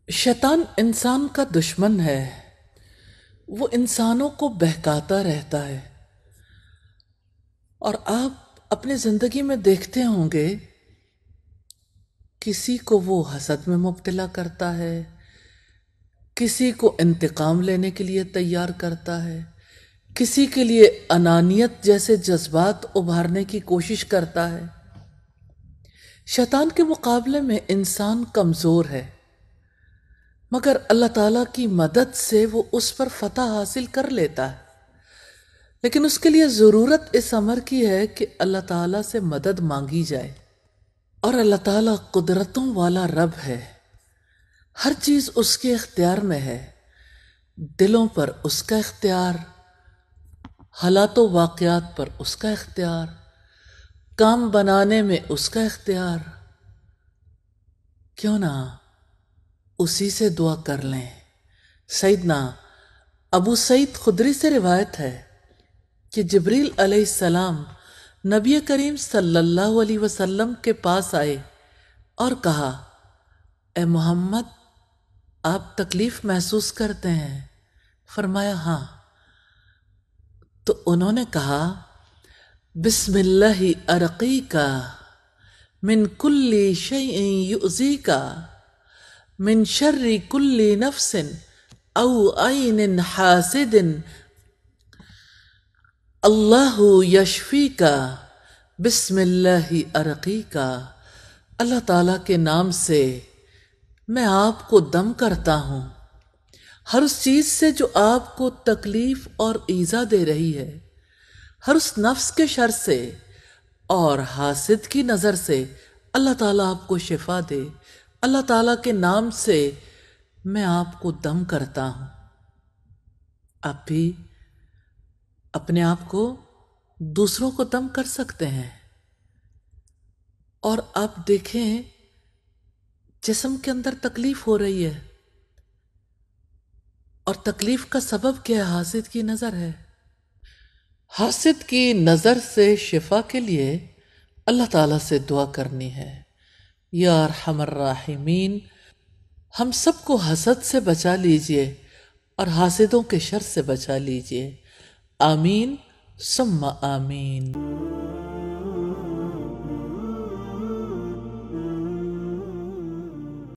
शैतान इंसान का दुश्मन है। वो इंसानों को बहकाता रहता है। और आप अपने जिंदगी में देखते होंगे, किसी को वो हसद में मुब्तला करता है, किसी को इंतकाम लेने के लिए तैयार करता है, किसी के लिए अनानियत जैसे जज्बात उभारने की कोशिश करता है। शैतान के मुकाबले में इंसान कमज़ोर है, मगर अल्लाह ताला की मदद से वो उस पर फतह हासिल कर लेता है। लेकिन उसके लिए ज़रूरत इस अमर की है कि अल्लाह ताला से मदद मांगी जाए। और अल्लाह ताला कुदरतों वाला रब है, हर चीज़ उसके इख्तियार में है। दिलों पर उसका इख्तियार, हालातों वाक़यात पर उसका इख्तियार, काम बनाने में उसका इख्तियार। क्यों ना उसी से दुआ कर लें। सैयदना अबू सईद खुदरी से रिवायत है कि जिब्रील अलैहिस्सलाम नबी करीम सल्लल्लाहु अलैहि वसल्लम के पास आए और कहा, ए मोहम्मद, आप तकलीफ महसूस करते हैं? फरमाया, हाँ। तो उन्होंने कहा, बिस्मिल्लाहि अरक़ीका मिन कुल्ली शैइन युज़ीका मिन शर्रि कुल्ली नफ्सिन औ ऐनिन हासिदिन अल्लाहु यशफीका बिस्मिल्लाहि अरक़ीका। अल्लाह ताला के नाम से मैं आपको दम करता हूँ हर उस चीज़ से जो आपको तकलीफ और ईज़ा दे रही है, हर उस नफ्स के शर से और हासिद की नज़र से। अल्लाह ताला आपको शिफा दे। अल्लाह ताला के नाम से मैं आपको दम करता हूँ। आप भी अपने आप को दूसरों को दम कर सकते हैं। और आप देखें, जिस्म के अंदर तकलीफ हो रही है और तकलीफ का सबब क्या है? हासिद की नज़र है। हासिद की नज़र से शिफा के लिए अल्लाह ताला से दुआ करनी है। या अरहमर राहिमीन, हम सबको हसद से बचा लीजिए और हासिदों के शर से बचा लीजिए। आमीन सुम्मा आमीन।